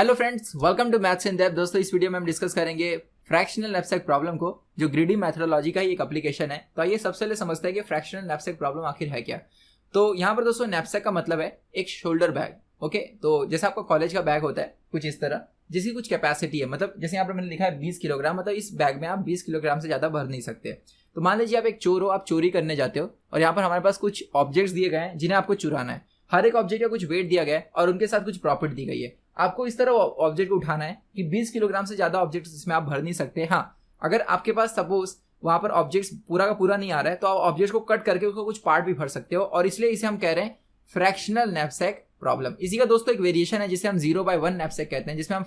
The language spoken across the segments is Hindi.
Hello friends, welcome to maths in depth. दोस्तों, इस वीडियो में हम डिस्कस करेंगे फ्रैक्शनल नैपसैक प्रॉब्लम को, जो ग्रीडी मैथोडोलॉजी का ही एक एप्लीकेशन है। तो आइए सबसे पहले समझते हैं कि फ्रैक्शनल नैपसैक प्रॉब्लम आखिर है क्या। तो यहाँ पर दोस्तों नैपसैक का मतलब है एक शोल्डर बैग। ओके, तो जैसे आपका कॉलेज का बैग होता है कुछ इस तरह, जिसकी कुछ कैपेसिटी है। मतलब जैसे यहाँ पर मैंने लिखा है 20 किलोग्राम, मतलब इस बैग में आप 20 किलोग्राम से ज़्यादा भर नहीं सकते। तो मान लीजिए आप एक चोर हो, आप चोरी करने जाते हो और यहाँ पर हमारे पास कुछ ऑब्जेक्ट्स दिए गए हैं जिन्हें आपको चुराना है। हर एक ऑब्जेक्ट का कुछ वेट दिया गया है और उनके साथ कुछ प्रॉफिट दी गई है। आपको इस तरह ऑब्जेक्ट को उठाना है कि 20 किलोग्राम से ज्यादा ऑब्जेक्ट इसमें आप भर नहीं सकते। हाँ, अगर आपके पास सपोज वहां पर ऑब्जेक्ट्स पूरा का पूरा नहीं आ रहा है तो आप ऑब्जेक्ट को कट करके उसको कुछ पार्ट भी भर सकते हो, और इसलिए इसे हम कह रहे हैं फ्रैक्शनल नैपसैक प्रॉब्लम। इसी का दोस्तों एक वेरिएशन है जिसे हम 0/1 नैपसैक कहते हैं, जिसमें हम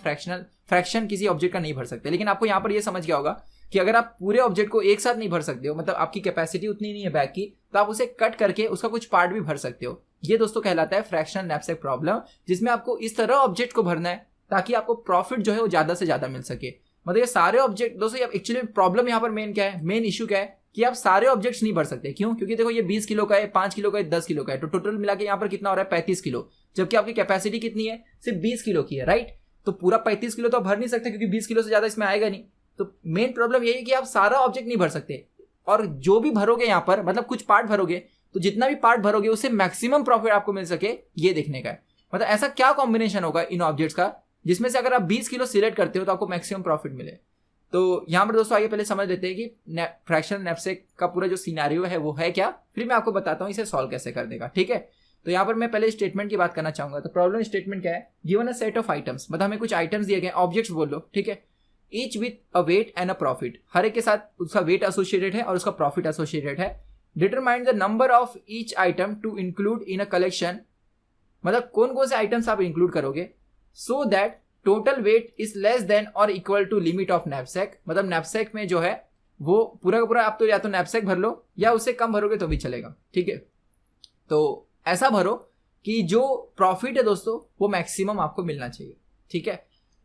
फ्रैक्शन किसी ऑब्जेक्ट का नहीं भर सकते। लेकिन आपको यहाँ पर यह समझ गया होगा कि अगर आप पूरे ऑब्जेक्ट को एक साथ नहीं भर सकते हो, मतलब आपकी कैपेसिटी उतनी नहीं है बैग की, तो आप उसे कट करके उसका कुछ पार्ट भी भर सकते हो। ये दोस्तों कहलाता है फ्रैक्शनल नैपसैक प्रॉब्लम, जिसमें आपको इस तरह ऑब्जेक्ट को भरना है ताकि आपको प्रॉफिट जो है वो ज्यादा से ज्यादा मिल सके। मतलब ये सारे ऑब्जेक्ट दोस्तों, एक्चुअली प्रॉब्लम यहाँ पर मेन क्या है, मेन इशू क्या है कि आप सारे ऑब्जेक्ट्स नहीं भर सकते। क्यों? क्योंकि देखो ये 20 किलो का है, 5 किलो का है, 10 किलो का है, तो टोटल मिला के यहाँ पर कितना हो रहा है 35 किलो, जबकि आपकी कैपेसिटी कितनी है, सिर्फ 20 किलो की है। राइट, तो पूरा 35 किलो तो आप भर नहीं सकते क्योंकि 20 किलो से ज्यादा इसमें आएगा नहीं। तो मेन प्रॉब्लम यही है कि आप सारा ऑब्जेक्ट नहीं भर सकते, और जो भी भरोगे यहाँ पर, मतलब कुछ पार्ट भरोगे, तो जितना भी पार्ट भरोगे उससे मैक्सिमम प्रॉफिट आपको मिल सके, ये देखने का है। मतलब ऐसा क्या कॉम्बिनेशन होगा इन ऑब्जेक्ट्स का जिसमें से अगर आप 20 किलो सिलेक्ट करते हो तो आपको मैक्सिमम प्रॉफिट मिले। तो यहाँ पर दोस्तों आइए पहले समझ लेते हैं कि फ्रैक्शनल नैपसैक का पूरा जो सिनेरियो है वो है क्या, फिर मैं आपको बताता हूँ इसे सॉल्व कैसे कर देगा। ठीक है, तो यहाँ पर मैं पहले स्टेटमेंट की बात करना चाहूंगा। तो प्रॉब्लम स्टेटमेंट क्या है, given a set of items, मतलब हमें कुछ आइटम्स दिए गए, ऑब्जेक्ट्स बोल लो। ठीक है, each with a weight and a profit, हर एक के साथ उसका वेट एसोसिएटेड है और उसका प्रॉफिट एसोसिएटेड है। Determine the number of each item to include in a collection, मतलब कौन कौन से आइटम्स आप इंक्लूड करोगे, so that total weight is less than और equal to limit of knapsack. मतलब नैपसैक में जो है वो पूरा का पूरा आप तो या तो नैपसैक भर लो या उससे कम भरोगे तो भी चलेगा। ठीक है, तो ऐसा भरो कि जो प्रॉफिट है दोस्तों वो मैक्सिमम आपको मिलना चाहिए। ठीक है,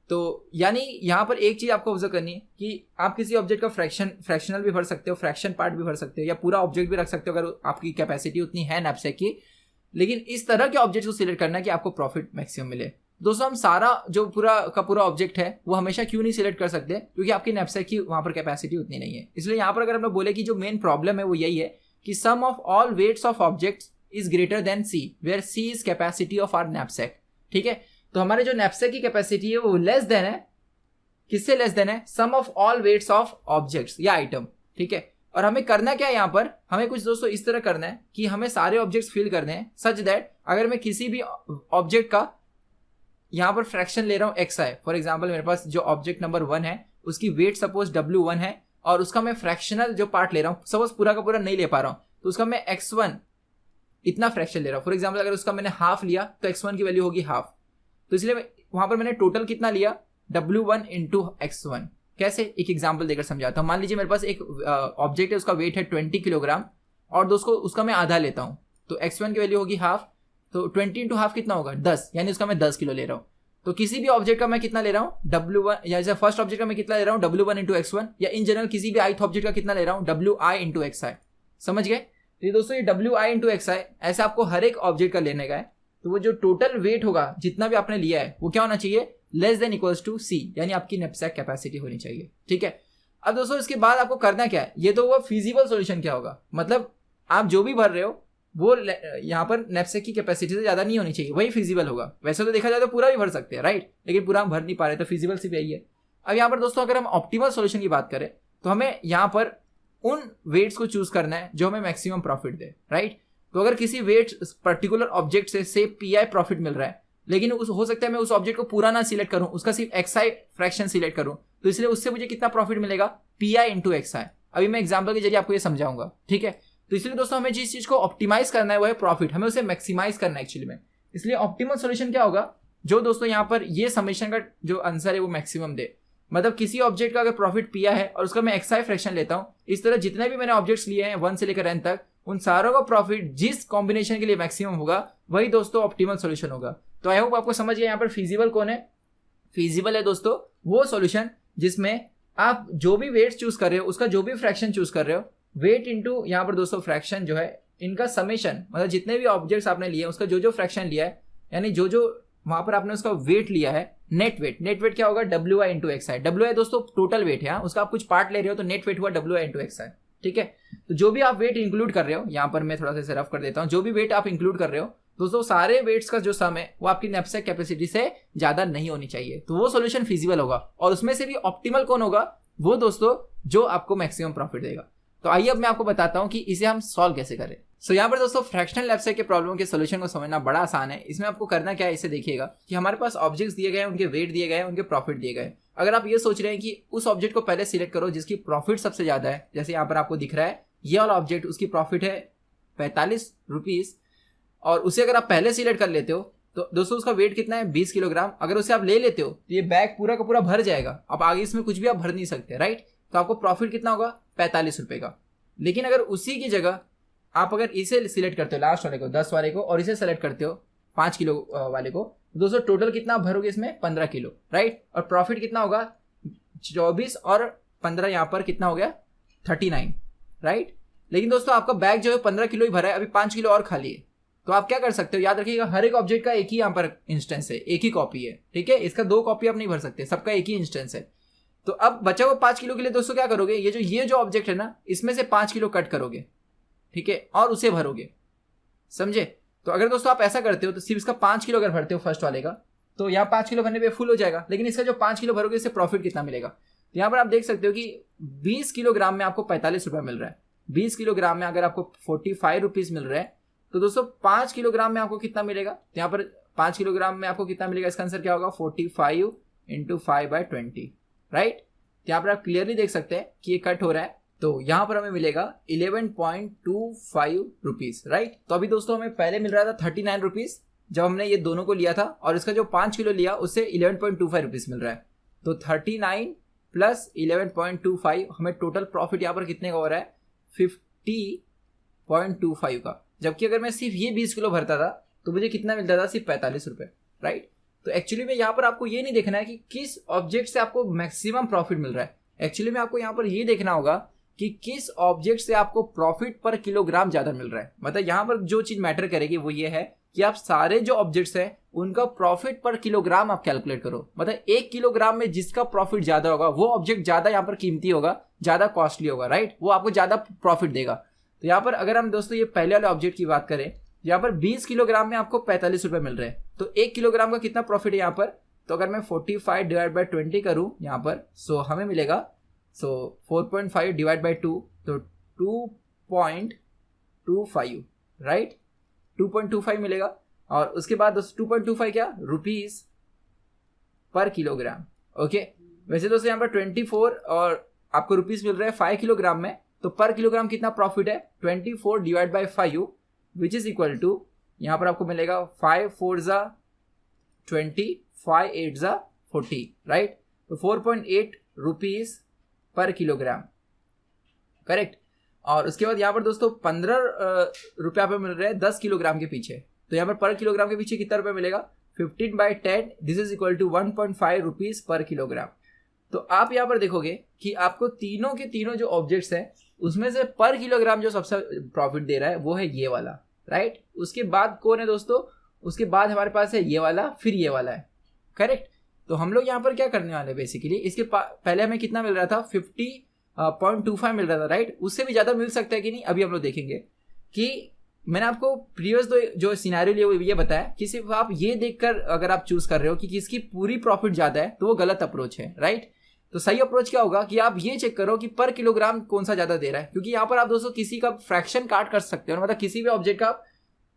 तो यानी यहाँ पर एक चीज आपको ऑब्जर्व करनी है कि आप किसी ऑब्जेक्ट का फ्रैक्शनल भी भर सकते हो, फ्रैक्शन पार्ट भी भर सकते हो, या पूरा ऑब्जेक्ट भी रख सकते हो अगर आपकी कैपेसिटी उतनी है नैपसैक की। लेकिन इस तरह के ऑब्जेक्ट को सिलेक्ट करना है कि आपको प्रॉफिट मैक्सिमम मिले। दोस्तों हम सारा जो पूरा का पूरा ऑब्जेक्ट है वो हमेशा क्यों नहीं सिलेक्ट कर सकते, क्योंकि आपकी नैपसैक की वहां पर कैपेसिटी उतनी नहीं है। इसलिए यहाँ पर अगर हम बोले कि जो मेन प्रॉब्लम है वो यही है कि sum of all weights of objects is greater than C, where C is capacity of our knapsack. ठीक है, तो हमारे जो नैपसैक की कैपेसिटी है वो लेस देन है, किससे लेस देन है, sum of all weights of objects या आइटम। ठीक है, और हमें करना क्या है यहाँ पर, हमें कुछ दोस्तों इस तरह करना है कि हमें सारे ऑब्जेक्ट्स फिल करने हैं सच दैट अगर मैं किसी भी ऑब्जेक्ट का यहाँ पर फ्रैक्शन ले रहा हूँ xi, फॉर एग्जाम्पल मेरे पास जो ऑब्जेक्ट नंबर 1 है उसकी वेट सपोज w1 है और उसका मैं फ्रैक्शनल जो पार्ट ले रहा हूँ, सपोज पूरा का पूरा नहीं ले पा रहा हूँ तो उसका मैं x1 इतना फ्रैक्शन ले रहा हूँ। फॉर एग्जाम्पल अगर उसका मैंने हाफ लिया तो x1 की वैल्यू होगी हाफ, तो इसलिए वहां पर मैंने टोटल कितना लिया w1 इंटू x1। कैसे, एक एग्जाम्पल देकर समझाता हूँ। मान लीजिए मेरे पास एक ऑब्जेक्ट है, उसका वेट है 20 किलोग्राम और दोस्तों उसका मैं आधा लेता हूँ, तो x1 की वैल्यू होगी हाफ, तो 20 इंटू हाफ कितना होगा 10, यानी उसका मैं 10 किलो ले रहा हूँ। तो किसी भी ऑब्जेक्ट का मैं कितना ले रहा हूँ w1, या जैसे फर्स्ट ऑब्जेक्ट का मैं कितना ले रहा हूँ w1 इंटू x1, या इन जनरल किसी भी ith ऑब्जेक्ट का कितना ले रहा हूँ wi इंटू xi। समझ गए? तो ये दोस्तों ये wi इंटू xi ऐसे आपको हर एक ऑब्जेक्ट का लेने का है। तो वो जो टोटल वेट होगा जितना भी आपने लिया है वो क्या होना चाहिए, लेस देन इक्वल्स टू सी, यानी आपकी नैपसैक कैपेसिटी होनी चाहिए। ठीक है, अब दोस्तों इसके बाद आपको करना क्या है, ये तो वो फिजिबल सॉल्यूशन क्या होगा, मतलब आप जो भी भर रहे हो वो यहाँ पर नैपसैक की कैपेसिटी से ज्यादा नहीं होनी चाहिए, वही फिजिबल होगा। वैसे तो देखा जाए तो पूरा भी भर सकते हैं, राइट, लेकिन पूरा हम भर नहीं पा रहे, तो फिजिबल सिर्फ यही है। अब यहाँ पर दोस्तों अगर हम ऑप्टिमल सॉल्यूशन की बात करें तो हमें यहाँ पर उन वेट्स को चूज करना है जो हमें मैक्सिमम प्रॉफिट दे, राइट। तो अगर किसी वेट पर्टिकुलर ऑब्जेक्ट से पी प्रॉफिट मिल रहा है, लेकिन हो सकता है मैं उस ऑब्जेक्ट को पूरा ना सिलेक्ट करूं, उसका सिर्फ xi फ्रैक्शन सिलेक्ट करूं, तो इसलिए उससे मुझे कितना प्रॉफिट मिलेगा, pi इंटू xi। अभी मैं एग्जांपल के जरिए आपको ये समझाऊंगा। ठीक है, तो इसलिए दोस्तों हमें जिस चीज को ऑप्टिमाइज करना है वो है प्रॉफिट, हमें उसे मैक्सिमाइज करना है एक्चुअली में। इसलिए ऑप्टिमल सॉल्यूशन क्या होगा, जो दोस्तों यहाँ पर ये समेशन का जो आंसर है वो मैक्सिमम दे। मतलब किसी ऑब्जेक्ट का अगर प्रॉफिट पिया है और उसका मैं xi फ्रैक्शन लेता हूँ, इस तरह जितने भी मैंने ऑब्जेक्ट्स लिए हैं 1 से लेकर n तक, उन सारों का प्रॉफिट जिस कॉम्बिनेशन के लिए मैक्सिमम होगा वही दोस्तों ऑप्टिमल सॉल्यूशन होगा। तो आई होप आपको समझ गया यहाँ पर फिजिबल कौन है। फिजिबल है दोस्तों वो सॉल्यूशन जिसमें आप जो भी वेट चूज कर रहे हो उसका जो भी फ्रैक्शन चूज कर रहे हो, वेट इंटू यहाँ पर दोस्तों फ्रैक्शन जो है इनका समेशन, मतलब जितने भी ऑब्जेक्ट्स आपने लिए उसका जो जो फ्रैक्शन लिया है, यानी जो जो वहां पर आपने उसका वेट लिया है, नेट वेट। नेट वेट क्या होगा, W I into x I. W I दोस्तों टोटल वेट है, उसका आप कुछ पार्ट ले रहे हो तो नेट वेट हुआ डब्ल्यू आई इंटू एक्स आई। ठीक है, तो जो भी आप वेट इंक्लूड कर रहे हो, यहाँ पर मैं थोड़ा सा रफ कर देता हूँ, जो भी वेट आप इंक्लूड कर रहे हो दोस्तों, सारे वेट्स का जो सम है वो आपकी नैपसैक कैपेसिटी से ज्यादा नहीं होनी चाहिए, तो वो सॉल्यूशन फिजिबल होगा। और उसमें से भी ऑप्टिमल कौन होगा, वो दोस्तों जो आपको मैक्सिमम प्रॉफिट देगा। तो आइए अब मैं आपको बताता हूं कि इसे हम सॉल्व कैसे करें। सो यहाँ पर दोस्तों फ्रैक्शनल नैपसैक के प्रॉब्लम के सोल्यूशन को समझना बड़ा आसान है। इसमें आपको करना क्या है, इसे देखिएगा कि हमारे पास ऑब्जेक्ट्स दिए गए हैं, उनके वेट दिए गए हैं, उनके प्रॉफिट दिए गए हैं। अगर आप ये सोच रहे हैं कि उस ऑब्जेक्ट को पहले सिलेक्ट करो जिसकी प्रॉफिट सबसे ज्यादा है, जैसे यहाँ पर आपको दिख रहा है ये वाला ऑब्जेक्ट, उसकी प्रॉफिट है 45 रुपीज, और उसे अगर आप पहले सिलेक्ट कर लेते हो तो दोस्तों उसका वेट कितना है, 20 किलोग्राम। अगर उसे आप ले लेते हो तो ये बैग पूरा का पूरा भर जाएगा। अब आगे इसमें कुछ भी आप भर नहीं सकते, राइट। तो आपको प्रॉफिट कितना होगा, 45 रुपए का। लेकिन अगर उसी की जगह आप अगर इसे सिलेक्ट करते हो, लास्ट वाले को 10 वाले को, और इसे सेलेक्ट करते हो 5 किलो वाले को, दोस्तों टोटल कितना भरोगे इसमें, 15 किलो, राइट। और प्रॉफिट कितना होगा, 24 और 15 यहाँ पर कितना हो गया, 39, राइट। लेकिन दोस्तों आपका बैग जो है 15 किलो ही भरा है, अभी 5 किलो और खाली है। तो आप क्या कर सकते हो, याद रखिएगा हर एक ऑब्जेक्ट का एक ही यहाँ पर इंस्टेंस है, एक ही कॉपी है, ठीक है। इसका 2 कॉपी आप नहीं भर सकते, सबका एक ही इंस्टेंस है। तो अब बचा हुआ 5 किलो के लिए दोस्तों क्या करोगे, ये जो ऑब्जेक्ट है ना, इसमें से 5 किलो कट करोगे, ठीक है, और उसे भरोगे, समझे। तो अगर दोस्तों आप ऐसा करते हो तो सिर्फ इसका 5 किलो अगर भरते हो फर्स्ट वाले का, तो यहाँ 5 किलो भरने पे फुल हो जाएगा। लेकिन इसका जो 5 किलो भरोगे इससे प्रॉफिट कितना मिलेगा, तो यहाँ पर आप देख सकते हो कि 20 किलोग्राम में आपको 45 रुपये मिल रहा है। 20 किलोग्राम में अगर आपको 45 रुपीज मिल रहा है, तो दोस्तों 5 किलोग्राम में आपको कितना मिलेगा, तो यहाँ पर 5 किलोग्राम में आपको कितना मिलेगा, इसका आंसर क्या होगा, 45 इंटू 5/20, राइट। यहाँ पर आप क्लियरली देख सकते हैं कि ये कट हो रहा है, तो यहाँ पर हमें मिलेगा 11.25 रुपीज, राइट। तो अभी दोस्तों हमें पहले मिल रहा था 39 रुपीज जब हमने ये दोनों को लिया था, और इसका जो 5 किलो लिया उससे 11.25 रुपीज मिल रहा है। तो 39 प्लस 11.25 हमें टोटल प्रॉफिट यहाँ पर कितने का हो रहा है, 50.25 का। जबकि अगर मैं सिर्फ ये 20 किलो भरता था तो मुझे कितना मिलता था, सिर्फ 45 रुपये, राइट। तो एक्चुअली में यहाँ पर आपको ये नहीं देखना है कि किस ऑब्जेक्ट से आपको मैक्सिमम प्रॉफिट मिल रहा है। एक्चुअली में आपको यहाँ पर ये देखना होगा कि किस ऑब्जेक्ट से आपको प्रॉफिट पर किलोग्राम ज्यादा मिल रहा है। मतलब यहाँ पर जो चीज मैटर करेगी वो ये है कि आप सारे जो ऑब्जेक्ट्स हैं उनका प्रॉफिट पर किलोग्राम आप कैलकुलेट करो। मतलब 1 किलोग्राम में जिसका प्रॉफिट ज्यादा होगा वो ऑब्जेक्ट ज्यादा यहाँ पर कीमती होगा, ज्यादा कॉस्टली होगा, राइट। वो आपको ज्यादा प्रॉफिट देगा। तो यहाँ पर अगर हम दोस्तों ये पहले वाले ऑब्जेक्ट की बात करें, यहाँ पर 20 किलोग्राम में आपको 45 रुपए मिल रहे हैं, तो 1 किलोग्राम का कितना प्रॉफिट है यहाँ पर, तो अगर मैं 45 डिवाइड बाई 20 करूँ यहाँ पर, सो हमें मिलेगा 4.5 डिवाइड बाई 2, तो 2.25, राइट, 2.25 मिलेगा। और उसके बाद 2.25 क्या, रुपीज पर किलोग्राम, ओके। वैसे दोस्तों यहाँ पर 24 और आपको रुपीज मिल रहा है 5 किलोग्राम में, तो पर किलोग्राम कितना प्रॉफिट है, 24 divide by 5 which is equal to, यहाँ पर आपको मिलेगा 5 4 जा 20, 5 8 जा 40, राइट। तो 4.8 रुपीज पर किलोग्राम, करेक्ट। और उसके बाद यहाँ पर दोस्तों 15 रुपया पे मिल रहे हैं 10 किलोग्राम के पीछे, तो यहाँ पर किलोग्राम के पीछे कितना रुपये मिलेगा, 15/10, this is equal to 1.5 rupees per kilogram. तो आप यहाँ पर देखोगे कि आपको तीनों के तीनों जो ऑब्जेक्ट्स हैं उसमें से पर किलोग्राम जो सबसे प्रॉफिट दे रहा है वो है ये वाला, राइट। उसके बाद कौन है दोस्तों, उसके बाद हमारे पास है ये वाला, फिर ये वाला है, करेक्ट। तो हम लोग यहाँ पर क्या करने वाले हैं, बेसिकली इसके पहले हमें कितना मिल रहा था, 50.25 मिल रहा था, राइट। उससे भी ज्यादा मिल सकता है कि नहीं, अभी हम लोग देखेंगे। कि मैंने आपको प्रीवियस जो सिनेरियो लिए वो ये बताया कि सिर्फ आप ये देखकर अगर आप चूज कर रहे हो कि किसकी पूरी प्रॉफिट ज्यादा है तो वो गलत अप्रोच है, राइट। तो सही अप्रोच क्या होगा कि आप ये चेक करो कि पर किलोग्राम कौन सा ज्यादा दे रहा है, क्योंकि यहाँ पर आप दोस्तों किसी का फ्रैक्शन काट कर सकते हो, मतलब किसी भी ऑब्जेक्ट का आप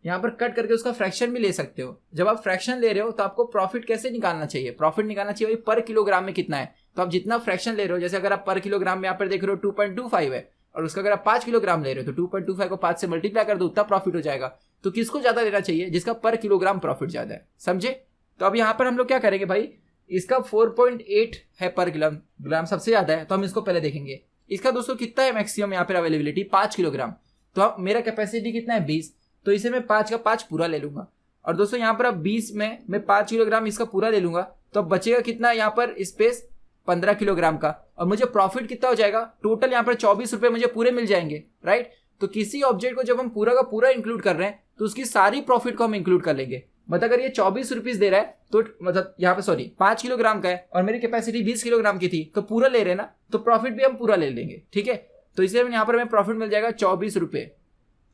यहाँ पर कट करके उसका फ्रैक्शन भी ले सकते हो। जब आप फ्रैक्शन ले रहे हो तो आपको प्रॉफिट कैसे निकालना चाहिए, प्रॉफिट निकालना चाहिए पर किलोग्राम में कितना है। तो आप जितना फ्रैक्शन ले रहे हो, जैसे अगर आप पर किलोग्राम में यहाँ पर देख रहे हो 2.25 है, और उसका अगर आप 5 किलोग्राम ले रहे हो तो 2.25 को 5 से मल्टीप्लाई कर दो, उतना प्रॉफिट हो जाएगा। तो किसको ज्यादा देना चाहिए, जिसका पर किलोग्राम प्रॉफिट ज्यादा है, समझे। तो अब यहाँ पर हम लोग क्या करेंगे भाई, इसका 4.8 है पर किलोग्राम, सबसे ज्यादा है, तो हम इसको पहले देखेंगे। इसका दोस्तों कितना है मैक्सिमम यहाँ पर अवेलेबिलिटी, 5 किलोग्राम। तो अब मेरा कैपेसिटी कितना है, 20, तो इसे मैं 5 का 5 पूरा ले लूंगा। और दोस्तों यहाँ पर अब 20 में मैं 5 किलोग्राम इसका पूरा ले लूंगा, तो अब बचेगा कितना यहाँ पर स्पेस, 15 किलोग्राम का। और मुझे प्रॉफिट कितना हो जाएगा, टोटल यहाँ पर 24 रुपए मुझे पूरे मिल जाएंगे, राइट। तो किसी ऑब्जेक्ट को जब हम पूरा का पूरा इंक्लूड कर रहे हैं तो उसकी सारी प्रॉफिट को हम इंक्लूड कर लेंगे। मतलब अगर ये 24 रुपीज दे रहा है तो मतलब यहाँ पे सॉरी 5 किलोग्राम का है और मेरी कैपेसिटी 20 किलोग्राम की थी, तो पूरा ले रहे हैं ना, तो प्रॉफिट भी हम पूरा ले लेंगे, ठीक है। तो इसलिए यहाँ पर हमें प्रॉफिट मिल जाएगा 24 रुपये।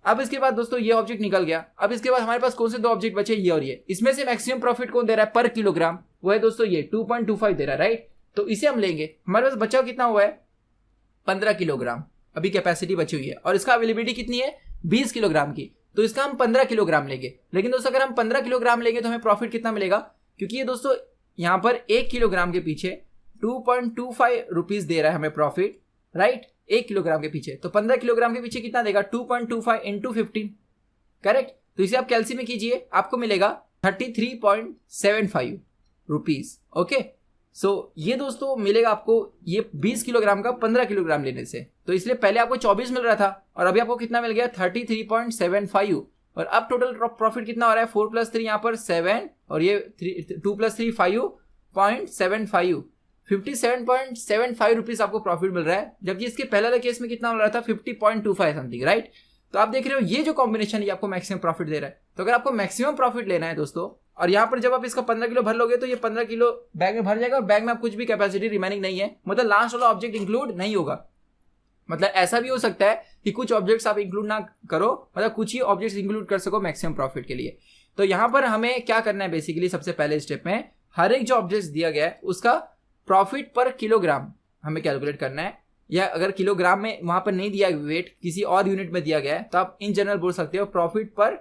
अब इसके बाद दोस्तों ये ऑब्जेक्ट निकल गया। अब इसके बाद हमारे पास कौन से दो ऑब्जेक्ट बचे, ये और ये। इसमें से मैक्सिमम प्रॉफिट कौन दे रहा है पर किलोग्राम, वो है दोस्तों ये 2.25 दे रहा है, राइट। तो इसे हम लेंगे। हमारे पास बचा कितना हुआ है 15 किलोग्राम अभी कैपेसिटी बची हुई है और इसका अवेलेबिलिटी कितनी है 20 किलोग्राम की, तो इसका हम 15 किलोग्राम लेंगे। लेकिन दोस्तों अगर हम 15 किलोग्राम लेंगे तो हमें प्रॉफिट कितना मिलेगा, क्योंकि ये दोस्तों यहाँ पर 1 किलोग्राम के पीछे 2.25 रुपीज दे रहा है हमें प्रॉफिट, राइट, 1 किलोग्राम के पीछे। तो 15 किलोग्राम के पीछे कितना देगा 2.25 इंटू 15, करेक्ट। तो इसे आप कैलसी में कीजिए, आपको मिलेगा 33.75 रुपीज, ओके। सो ये दोस्तों मिलेगा आपको ये 20 किलोग्राम का 15 किलोग्राम लेने से। तो इसलिए पहले आपको 24 मिल रहा था और अभी आपको कितना मिल गया 33.75, और अब टोटल प्रॉफिट कितना हो रहा है 4 + 3 यहाँ पर 7 और ये 2 + 3 5.75, 57.75 रुपीज आपको प्रॉफिट मिल रहा है, जबकि इसके पहले वाले केस में कितना मिल रहा था 50.25 समथिंग, राइट। तो आप देख रहे हो ये जो कॉम्बिनेशन ये आपको मैक्सिमम प्रॉफिट दे रहा है। तो अगर आपको मैक्सिमम प्रॉफिट लेना है दोस्तों, और यहाँ पर जब आप इसका 15 किलो भर लोगे तो ये 15 किलो बैग में भर जाएगा और बैग में आप कुछ भी कैपेसिटी रिमेनिंग नहीं है, मतलब लास्ट वाला ऑब्जेक्ट इंक्लूड नहीं होगा। मतलब ऐसा भी हो सकता है कि कुछ ऑब्जेक्ट्स आप इंक्लूड ना करो, मतलब कुछ ही ऑब्जेक्ट्स इंक्लूड कर सको मैक्सिमम प्रॉफिट के लिए। तो यहाँ पर हमें क्या करना है बेसिकली, सबसे पहले स्टेप में हर एक जो ऑब्जेक्ट्स दिया गया है उसका प्रॉफिट पर किलोग्राम हमें कैलकुलेट करना है, या अगर किलोग्राम में वहां पर नहीं दिया वेट किसी और यूनिट में दिया गया है तो आप इन जनरल बोल सकते हो profit per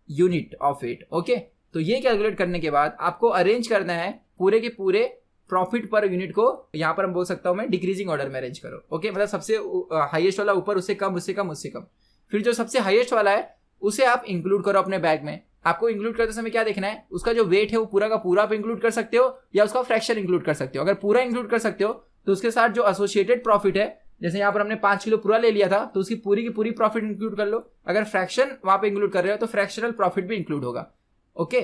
unit of weight, okay. तो ये कैलकुलेट करने के बाद आपको अरेंज करना है पूरे के पूरे प्रॉफिट पर यूनिट को, यहाँ पर हम बोल सकता हूँ मैं डिक्रीजिंग ऑर्डर में अरेंज करो, ओके। मतलब सबसे हाईएस्ट वाला ऊपर, उससे कम, उससे कम, उससे कम, फिर जो सबसे हाईएस्ट वाला है उसे आप इंक्लूड करो अपने बैग में। आपको इंक्लूड करते समय क्या देखना है, उसका जो वेट है वो पूरा का पूरा आप इंक्लूड कर सकते हो या उसका फ्रैक्शन इंक्लूड कर सकते हो। अगर पूरा इंक्लूड कर सकते हो तो उसके साथ जो एसोसिएटेड प्रॉफिट है, जैसे यहाँ पर हमने 5 किलो पूरा ले लिया था तो उसकी पूरी की पूरी प्रॉफिट इंक्लूड कर लो। अगर फ्रैक्शन वहां पे इंक्लूड कर रहे हो तो फ्रैक्शनल प्रॉफिट भी इंक्लूड होगा, ओके।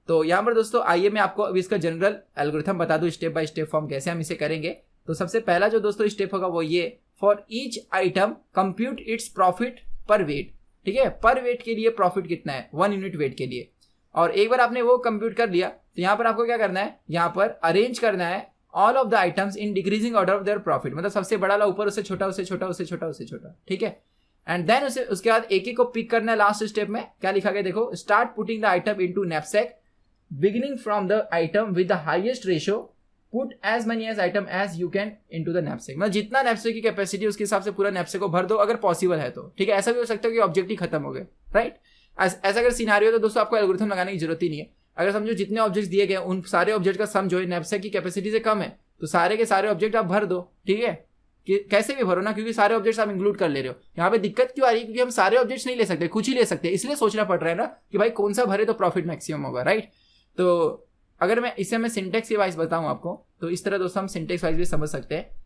तो यहाँ पर दोस्तों आइए मैं आपको अभी इसका जनरल एल्गोरिथम बता दूं, स्टेप बाय स्टेप फॉर्म कैसे हम इसे करेंगे। तो सबसे पहला जो दोस्तों स्टेप होगा वो ये, for each item compute its profit पर वेट, ठीक है। पर वेट के लिए प्रॉफिट कितना है 1 यूनिट वेट के लिए, और एक बार आपने वो कंप्यूट कर लिया तो यहाँ पर आपको क्या करना है, यहाँ पर अरेंज करना है all of the items in decreasing order of their profit, मतलब सबसे बड़ा वाला ऊपर, उससे छोटा, उससे छोटा, उससे छोटा, उससे छोटा, ठीक है। एंड देन उसके बाद एक एक को पिक करना है। लास्ट स्टेप में क्या लिखा गया देखो, start putting the item into knapsack beginning from the item with the highest ratio, put as many as item as you can into the knapsack, मतलब जितना नैपसैक की कैपेसिटी उसके हिसाब से पूरा नैपसैक को भर दो अगर पॉसिबल है तो, ठीक है। ऐसा भी हो सकता है कि ऑब्जेक्ट ही खत्म हो गए, राइट। ऐसा अगर सिनारियो तो दोस्तों आपको एल्गोरिथम लगाने की जरूरत ही नहीं है। अगर समझो जितने ऑब्जेक्ट्स दिए गए उन सारे ऑब्जेक्ट का सम जो है नैपसैक की कैपेसिटी से कम है तो सारे के सारे ऑब्जेक्ट आप भर दो, ठीक है। कि कैसे भी भरो ना, क्योंकि सारे ऑब्जेक्ट्स आप इंक्लूड कर ले रहे हो। यहाँ पे दिक्कत क्यों आ रही है, क्योंकि हम सारे ऑब्जेक्ट्स नहीं ले सकते, कुछ ही ले सकते हैं, इसलिए सोचना पड़ रहा है ना कि भाई कौन सा भरे तो प्रॉफिट मैक्सिमम होगा, राइट। तो अगर मैं इसे मैं सिंटेक्स वाइज बताऊं आपको तो इस तरह दोस्तों हम सिंटेक्स वाइज भी समझ सकते हैं।